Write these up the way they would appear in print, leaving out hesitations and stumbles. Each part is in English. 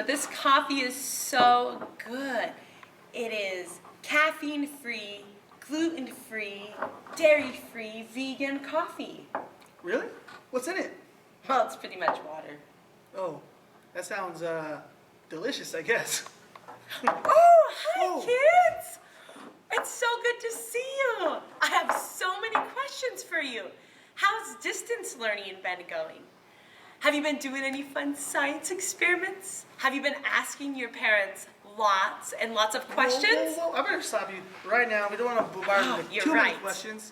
but this coffee is so good. It is caffeine-free, gluten-free, dairy-free, vegan coffee. Really? What's in it? Well, it's pretty much water. Oh, that sounds delicious, I guess. Oh, hi, Oh. kids! It's so good to see you. I have so many questions for you. How's distance learning been going? Have you been doing any fun science experiments? Have you been asking your parents lots and lots of questions? Whoa. I better stop you right now. We don't want to bombard you with you're too many right. questions.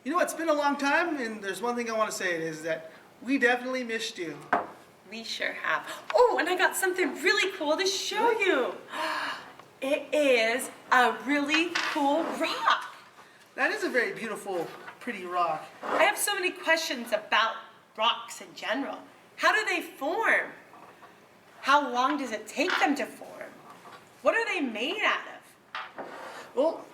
You know, it's been a long time, and there's one thing I want to say is that we definitely missed you. We sure have. Oh, and I got something really cool to show you. It is a really cool rock. That is a very beautiful, pretty rock. I have so many questions about rocks in general. How do they form? How long does it take them to form? What are they made out of? Well,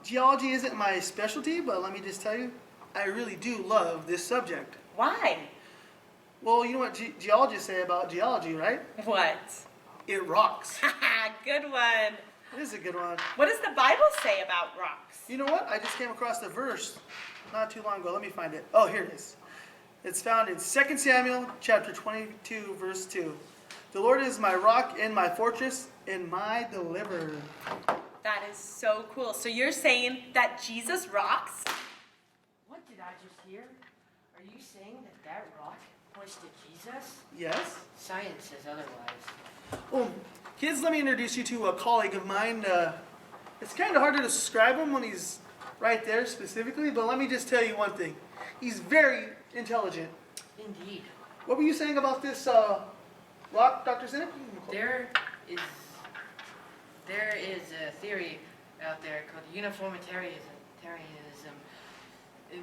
geology isn't my specialty, but let me just tell you, I really do love this subject. Why? Well, you know what geologists say about geology, right? What? It rocks. Good one. It is a good one. What does the Bible say about rocks? You know what? I just came across the verse not too long ago. Let me find it. Oh, here it is. It's found in 2 Samuel chapter 22, verse 2. The Lord is my rock and my fortress and my deliverer. That is so cool. So you're saying that Jesus rocks? What did I just hear? Are you saying that rock points to Jesus? Yes? Science says otherwise. Well, kids, let me introduce you to a colleague of mine. It's kind of hard to describe him when he's right there specifically, but let me just tell you one thing. He's very intelligent. Indeed. What were you saying about this rock, Dr. Sinek? There is a theory out there called uniformitarianism. And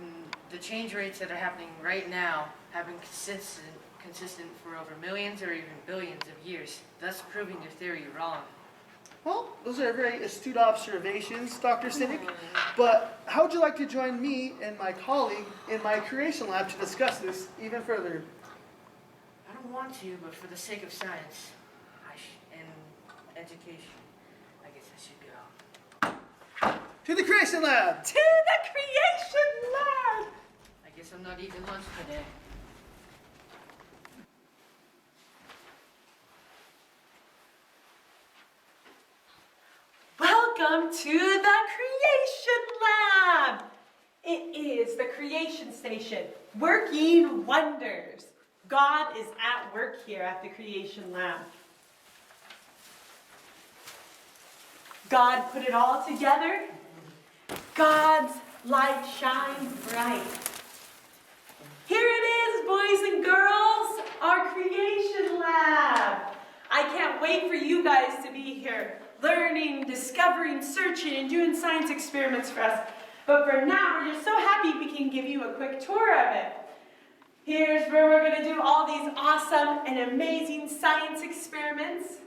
the change rates that are happening right now have been consistent for over millions or even billions of years, thus proving your theory wrong. Well, those are very astute observations, Dr. Sinek. But how would you like to join me and my colleague in my creation lab to discuss this even further? I don't want to, but for the sake of science and education, I guess I should go. To the creation lab! To the creation lab! I guess I'm not eating lunch today. Welcome to the creation lab! It is the creation station, working wonders. God is at work here at the creation lab. God put it all together. God's light shines bright. Here it is, boys and girls, our creation lab. I can't wait for you guys to be here, learning, discovering, searching, and doing science experiments for us. But for now, we're just so happy we can give you a quick tour of it. Here's where we're going to do all these awesome and amazing science experiments.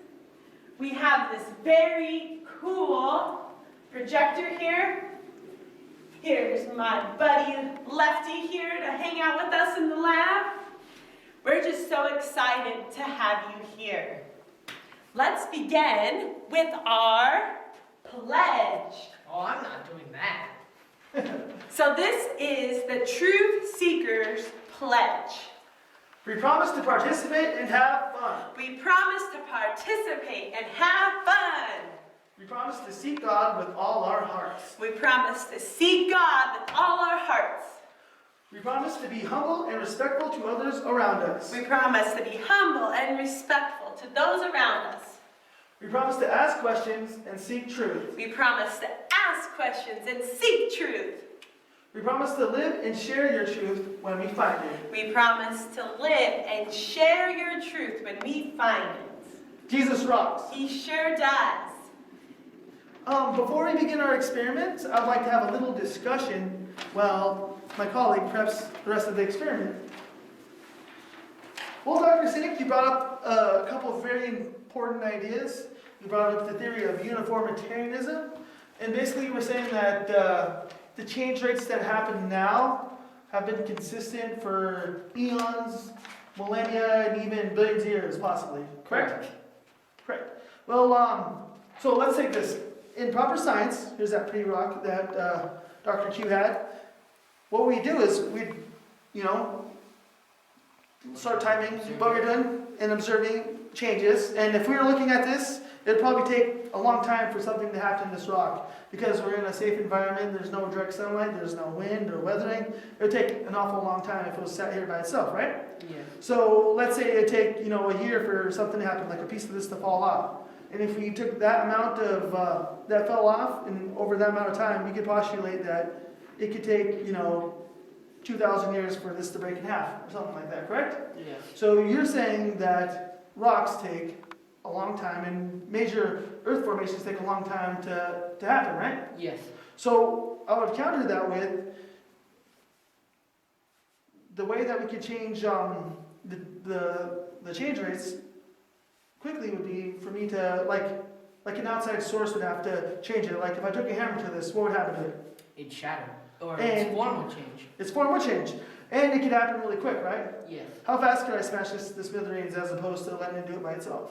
We have this very cool projector here. Here's my buddy Lefty here to hang out with us in the lab. We're just so excited to have you here. Let's begin with our pledge. Oh, I'm not doing that. So this is the Truth Seekers Pledge. We promise to participate and have fun. We promise to participate and have fun. We promise to seek God with all our hearts. We promise to seek God with all our hearts. We promise to be humble and respectful to others around us. We promise to be humble and respectful to those around us. We promise to ask questions and seek truth. We promise to ask questions and seek truth. We promise to live and share your truth when we find it. We promise to live and share your truth when we find it. Jesus rocks. He sure does. Before we begin our experiment, I'd like to have a little discussion while my colleague preps the rest of the experiment. Well, Dr. Sinek, you brought up a couple of very important ideas. You brought up the theory of uniformitarianism, and basically you were saying that the change rates that happen now have been consistent for eons, millennia, and even billions of years, possibly. Correct? Well, so let's take this. In proper science, here's that pretty rock that Dr. Q had. What we do is we, you know, start timing what we're doing and observing changes. And if we were looking at this, it'd probably take a long time for something to happen in this rock. Because we're in a safe environment, there's no direct sunlight, there's no wind or weathering. It would take an awful long time if it was sat here by itself, right? Yeah. So let's say it'd take, you know, a year for something to happen, like a piece of this to fall off. And if we took that amount of, that fell off, and over that amount of time, we could postulate that it could take, you know, 2,000 years for this to break in half, or something like that, correct? Yes. So you're saying that rocks take a long time, and major earth formations take a long time to happen, right? Yes. So I would counter that with the way that we could change the change rates quickly would be for me to, like an outside source would have to change it. Like if I took a hammer to this, what would happen to it? It'd shatter. Or And- its form would change. Its form would change. And it could happen really quick, right? Yes. How fast could I smash this to smithereens as opposed to letting it do it by itself?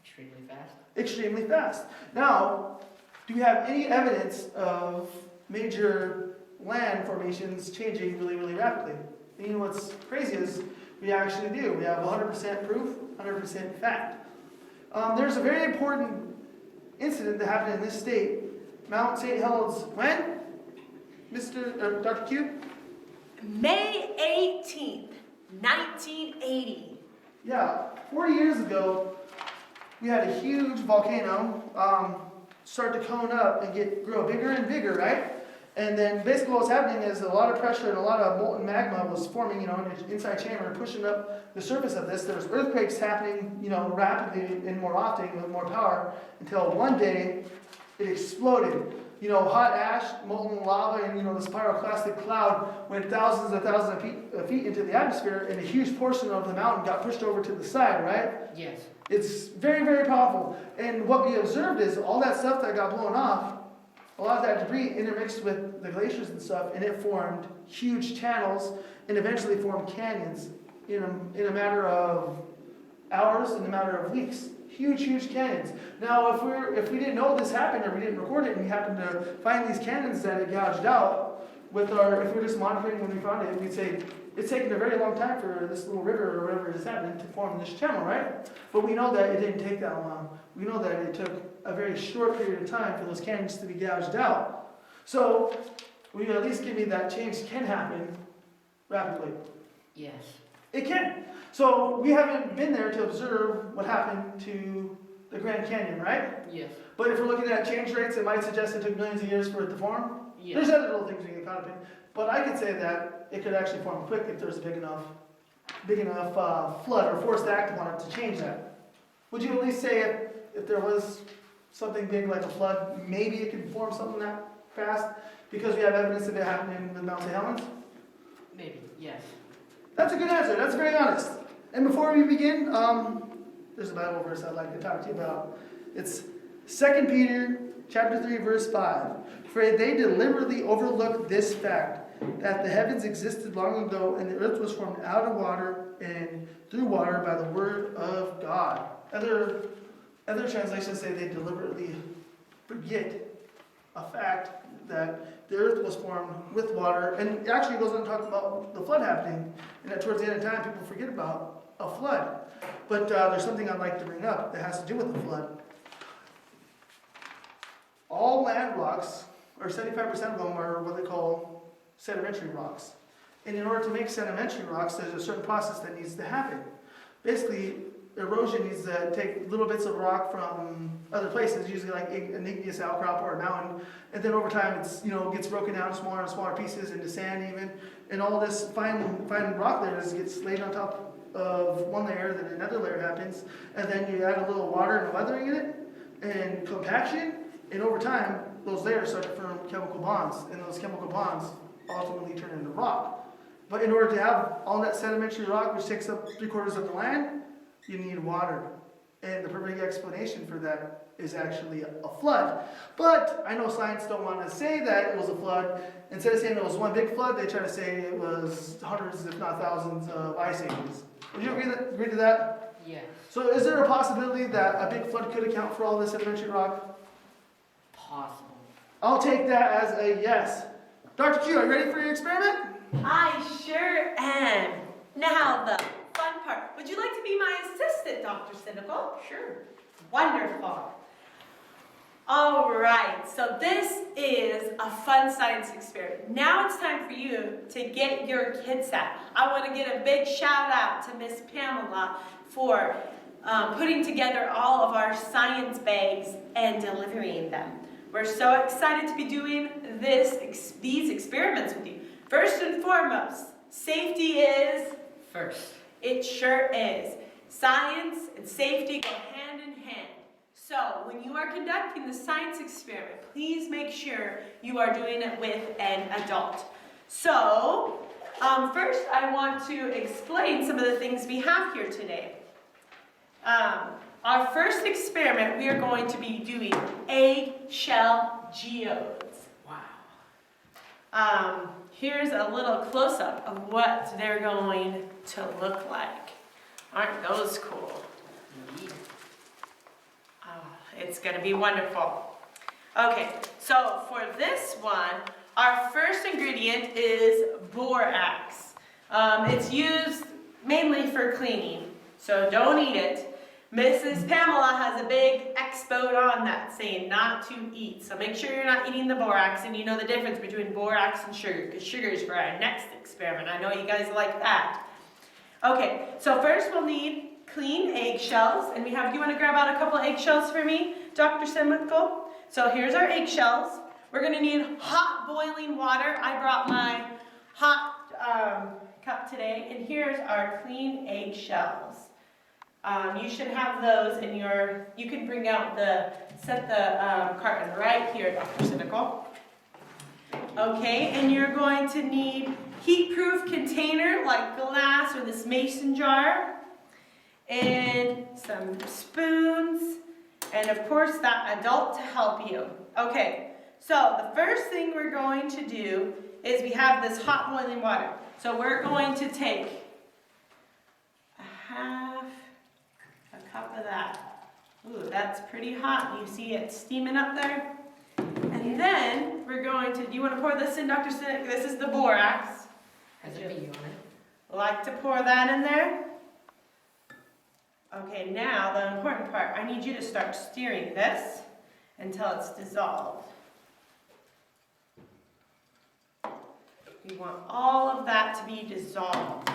Extremely fast. Extremely fast. Now, do we have any evidence of major land formations changing really, really rapidly? And you know what's crazy is we actually do. We have 100% proof, 100% fact. There's a very important incident that happened in this state. Mount St. Helens, when? Dr. Q? May 18th, 1980. Yeah, 40 years ago, we had a huge volcano start to cone up and grow bigger and bigger, right? And then basically what was happening is a lot of pressure and a lot of molten magma was forming, you know, in the inside chamber, pushing up the surface of this. There was earthquakes happening, you know, rapidly and more often with more power until one day it exploded. You know, hot ash, molten lava, and, you know, this pyroclastic cloud went thousands of feet into the atmosphere, and a huge portion of the mountain got pushed over to the side, right? Yes. It's very, very powerful. And what we observed is all that stuff that got blown off, a lot of that debris intermixed with the glaciers and stuff, and it formed huge channels and eventually formed canyons in a matter of hours, in a matter of weeks. Huge, huge canyons. Now, if we didn't know this happened or we didn't record it and we happened to find these canyons that it gouged out, if we were just monitoring when we found it, we'd say, it's taken a very long time for this little river or whatever is happening to form this channel, right? But we know that it didn't take that long. We know that it took a very short period of time for those canyons to be gouged out. So, will you at least give me that change can happen rapidly? Yes. It can. So, we haven't been there to observe what happened to the Grand Canyon, right? Yes. But if we're looking at change rates, it might suggest it took millions of years for it to form. Yes. There's other little things we get caught up in. But I could say that it could actually form quick if there's a big enough flood or forced act on it to change that. Would you at least say if there was something big like a flood, maybe it could form something that fast because we have evidence of it happening with Mount St. Helens? Maybe. Yes. That's a good answer. That's very honest. And before we begin, there's a Bible verse I'd like to talk to you about. It's 2 Peter chapter 3, verse 5. For they deliberately overlooked this fact, that the heavens existed long ago, and the earth was formed out of water and through water by the word of God. Other translations say they deliberately forget a fact that the earth was formed with water, and it actually goes on to talk about the flood happening, and that towards the end of time people forget about a flood. But there's something I'd like to bring up that has to do with the flood. All land rocks, or 75% of them, are what they call sedimentary rocks. And in order to make sedimentary rocks, there's a certain process that needs to happen. Basically, erosion needs to take little bits of rock from other places, usually like an igneous outcrop or a mountain, and then over time gets broken down to smaller and smaller pieces into sand even, and all this fine rock layers gets laid on top of one layer, then another layer happens, and then you add a little water and weathering in it, and compaction, and over time, those layers start to form chemical bonds, and those chemical bonds ultimately turn into rock. But in order to have all that sedimentary rock, which takes up 3/4 of the land, you need water. And the perfect explanation for that is actually a flood. But I know science don't want to say that it was a flood. Instead of saying it was one big flood, they try to say it was hundreds, if not thousands, of ice ages. Would you agree to that? Yes. So is there a possibility that a big flood could account for all this sedimentary rock? Possible. I'll take that as a yes. Dr. Q, are you ready for your experiment? I sure am. Now the fun part. Would you like to be my assistant, Dr. Cynical? Sure. Wonderful. All right, so this is a fun science experiment. Now it's time for you to get your kits out. I want to get a big shout out to Miss Pamela for putting together all of our science bags and delivering them. We're so excited to be doing these experiments with you. First and foremost, safety is First. It sure is. Science and safety go hand in hand. So when you are conducting the science experiment, please make sure you are doing it with an adult. So first I want to explain some of the things we have here today. Our first experiment, we are going to be doing eggshell geodes. Wow. Here's a little close-up of what they're going to look like. Aren't those cool? Neat. Oh, it's going to be wonderful. Okay, so for this one, our first ingredient is borax. It's used mainly for cleaning, so don't eat it. Mrs. Pamela has a big expo on that saying not to eat. So make sure you're not eating the borax and you know the difference between borax and sugar, because sugar is for our next experiment. I know you guys like that. Okay, so first we'll need clean eggshells. And do you want to grab out a couple eggshells for me, Dr. Semico? So here's our eggshells. We're going to need hot boiling water. I brought my hot cup today. And here's our clean eggshells. You should have those in you can bring out set the carton right here, Dr. Cynical. Okay, and you're going to need heat-proof container like glass or this mason jar, and some spoons, and of course that adult to help you. Okay, so the first thing we're going to do is we have this hot boiling water. So we're going to take a cup of that. Ooh, that's pretty hot. You see it steaming up there? And then we're going to, do you want to pour this in, Dr. Sinek? This is the borax. Has a bee on it. Like to pour that in there? Okay, now the important part. I need you to start stirring this until it's dissolved. We want all of that to be dissolved.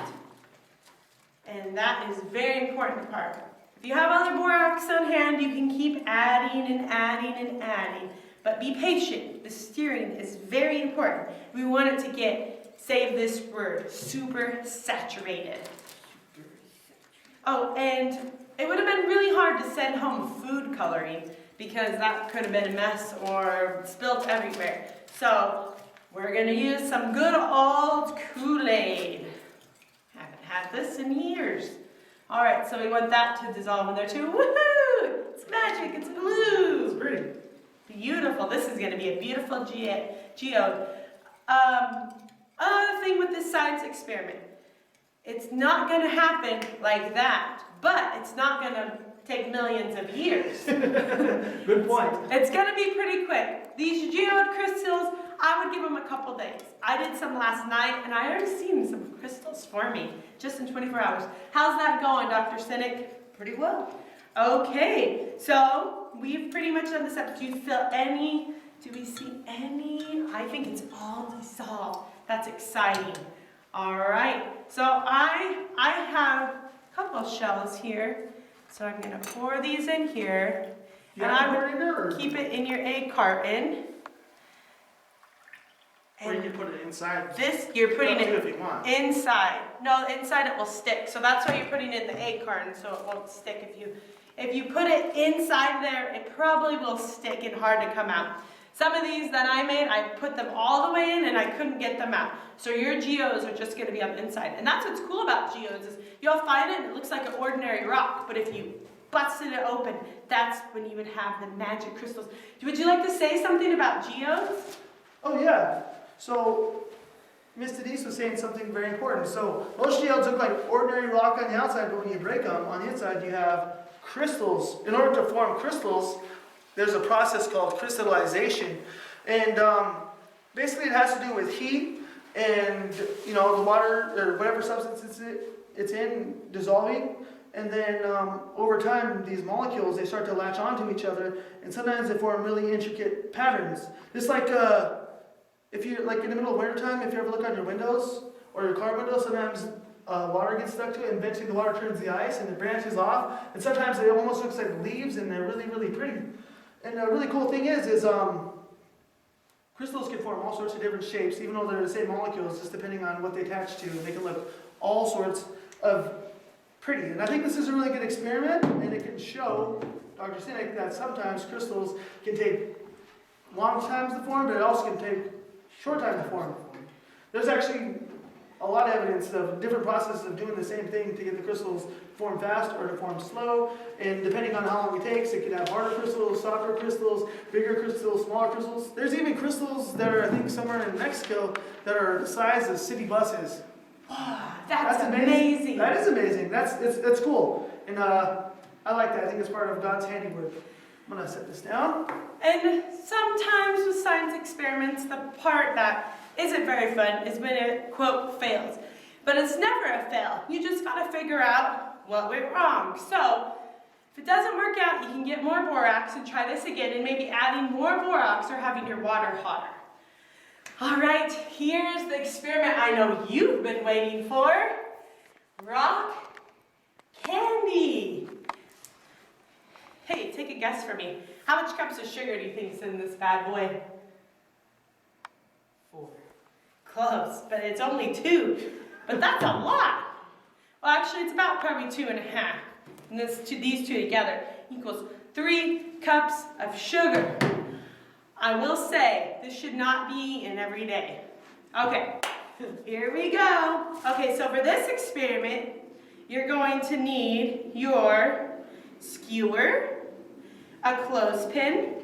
And that is a very important part. If you have other borax on hand, you can keep adding and adding and adding. But be patient. The stirring is very important. We want it to save this word, super saturated. Oh, and it would have been really hard to send home food coloring because that could have been a mess or spilt everywhere. So we're going to use some good old Kool-Aid. Haven't had this in years. All right, so we want that to dissolve in there too. Woohoo! It's magic, it's blue. It's pretty. Beautiful. This is going to be a beautiful geode. Other thing with this science experiment, it's not going to happen like that, but it's not going to take millions of years. Good point. It's going to be pretty quick. These geode crystals, I would give them a couple days. I did some last night, and I already seen some crystals for me, just in 24 hours. How's that going, Dr. Sinek? Pretty well. Okay, so we've pretty much done this up. Do you feel any? Do we see any? I think it's all dissolved. That's exciting. All right, so I have a couple shells here. So I'm going to pour these in here. You And have I to pour it in there, or- would keep it in your egg carton. Or you can put it inside. This, you're putting Up to you it if you want. inside. No, inside it will stick. So that's why you're putting it in the egg carton, so it won't stick. If you put it inside there, it probably will stick and hard to come out. Some of these that I made, I put them all the way in and I couldn't get them out. So your geodes are just going to be on the inside. And that's what's cool about geodes is you'll find it and it looks like an ordinary rock, but if you busted it open, that's when you would have the magic crystals. Would you like to say something about geodes? Oh yeah. So Miss Denise was saying something very important. So most geodes look like ordinary rock on the outside, but when you break them, on the inside you have crystals. In order to form crystals, there's a process called crystallization. And basically it has to do with heat and, you know, the water or whatever substance it's in dissolving. And then over time, these molecules, they start to latch onto each other, and sometimes they form really intricate patterns. Just like if you're like in the middle of winter time, if you ever look on your windows or your car windows, sometimes water gets stuck to it, and eventually the water turns the ice and it branches off. And sometimes it almost looks like leaves, and they're really, really pretty. And the really cool thing is crystals can form all sorts of different shapes, even though they're the same molecules, just depending on what they attach to. They can look all sorts of pretty. And I think this is a really good experiment, and it can show Dr. Sinek that sometimes crystals can take long times to form, but it also can take short time to form. There's actually a lot of evidence of different processes of doing the same thing to get the crystals to form fast or to form slow, and depending on how long it takes, it can have harder crystals, softer crystals, bigger crystals, smaller crystals. There's even crystals that are, I think, somewhere in Mexico that are the size of city buses. Wow, that's amazing. That is amazing. That's cool. And I like that. I think it's part of God's handiwork. I'm going to set this down. And sometimes with science experiments, the part that isn't very fun is when it, quote, fails. But it's never a fail. You just got to figure out what went wrong. So, if it doesn't work out, you can get more borax and try this again, and maybe adding more borax or having your water hotter. All right, here's the experiment I know you've been waiting for. Rock candy. Hey, take a guess for me. How much cups of sugar do you think is in this bad boy? 4. Close, but it's only 2. But that's a lot. Well, actually, it's about probably 2.5. And these two together equals 3 cups of sugar. I will say, this should not be eaten every day. Okay, here we go. Okay, so for this experiment, you're going to need your skewer, a clothespin,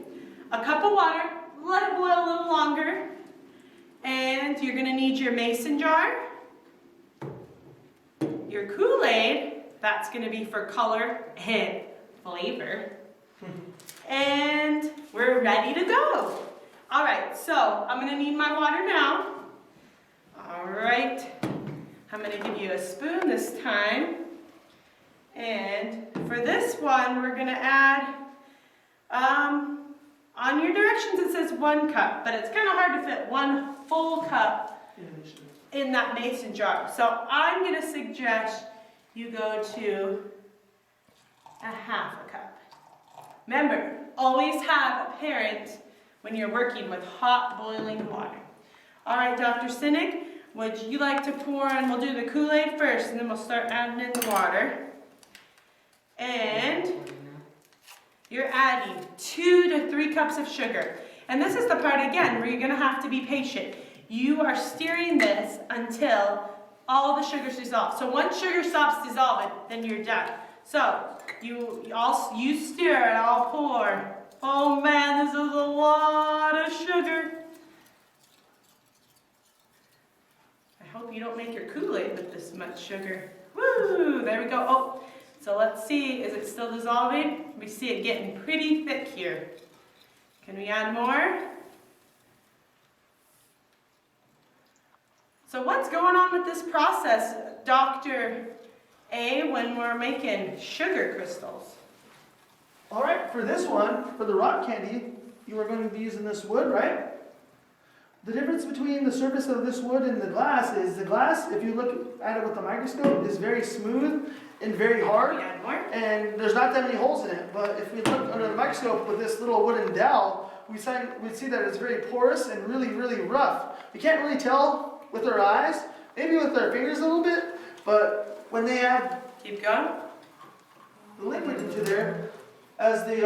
a cup of water, let it boil a little longer, and you're gonna need your mason jar, your Kool-Aid, that's gonna be for color and flavor, and we're ready to go. All right, so I'm gonna need my water now. All right, I'm gonna give you a spoon this time. And for this one, we're gonna add, on your directions it says 1 cup, but it's kind of hard to fit 1 full cup in that mason jar. So I'm gonna suggest you go to 1/2 cup. Remember, always have a parent when you're working with hot boiling water. All right, Dr. Sinek, would you like to pour in? We'll do the Kool-Aid first, and then we'll start adding in the water. And you're adding 2 to 3 cups of sugar. And this is the part, again, where you're gonna have to be patient. You are stirring this until all the sugar's dissolved. So once sugar stops dissolving, then you're done. So you stir and I'll pour. Oh man, this is a lot of sugar. I hope you don't make your Kool-Aid with this much sugar. Woo, there we go. Oh, so let's see, is it still dissolving? We see it getting pretty thick here. Can we add more? So what's going on with this process, Dr. A, when we're making sugar crystals? All right, for this one, for the rock candy, you are going to be using this wood, right? The difference between the surface of this wood and the glass is the glass, if you look at it with the microscope, is very smooth and very hard. Can we add more? And there's not that many holes in it. But if we look under the microscope with this little wooden dowel, we'd see that it's very porous and really, really rough. You can't really tell with our eyes, maybe with our fingers a little bit, but when they add Keep going. the liquid into there, as the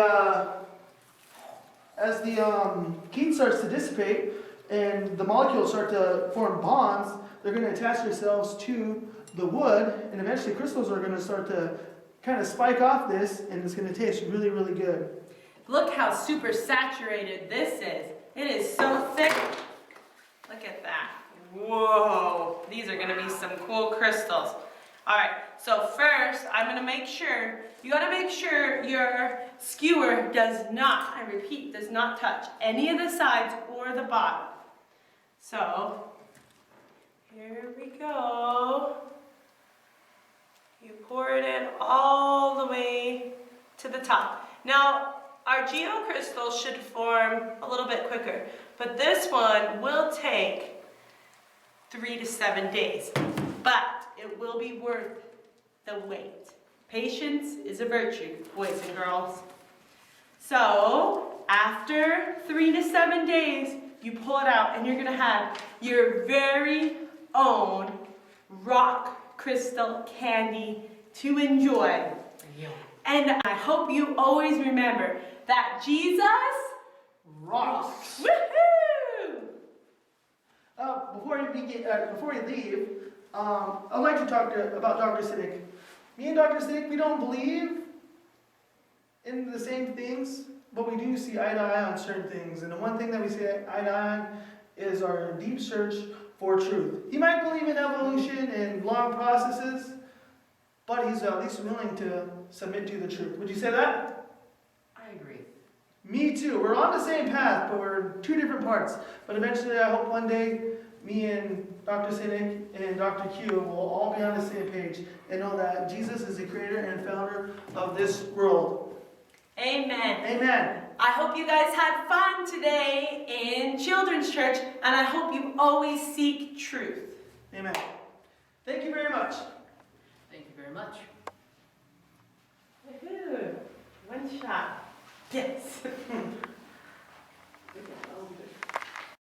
heat starts to dissipate and the molecules start to form bonds, they're going to attach themselves to the wood, and eventually crystals are going to start to kind of spike off this, and it's going to taste really, really good. Look how super saturated this is. It is so thick. Look at that. Whoa, these are gonna be some cool crystals. All right, so first I'm gonna make sure, you gotta make sure your skewer does not, I repeat, does not touch any of the sides or the bottom. So, here we go. You pour it in all the way to the top. Now, our geocrystals should form a little bit quicker, but this one will take 3 to 7 days, but it will be worth the wait. Patience is a virtue, boys and girls. So, after 3 to 7 days, you pull it out and you're gonna have your very own rock crystal candy to enjoy. And I hope you always remember that Jesus Rocks. Woohoo! Before we leave, I'd like to talk about Dr. Siddiq. Me and Dr. Siddiq, we don't believe in the same things, but we do see eye to eye on certain things. And the one thing that we see eye to eye on is our deep search for truth. He might believe in evolution and long processes, but he's at least willing to submit to the truth. Would you say that? I agree. Me too. We're on the same path, but we're two different parts. But eventually, I hope one day, me and Dr. Siddiq and Dr. Q will all be on the same page and know that Jesus is the creator and founder of this world. Amen. Amen. I hope you guys had fun today in Children's Church, and I hope you always seek truth. Amen. Thank you very much. Thank you very much. Woohoo! One shot. Yes.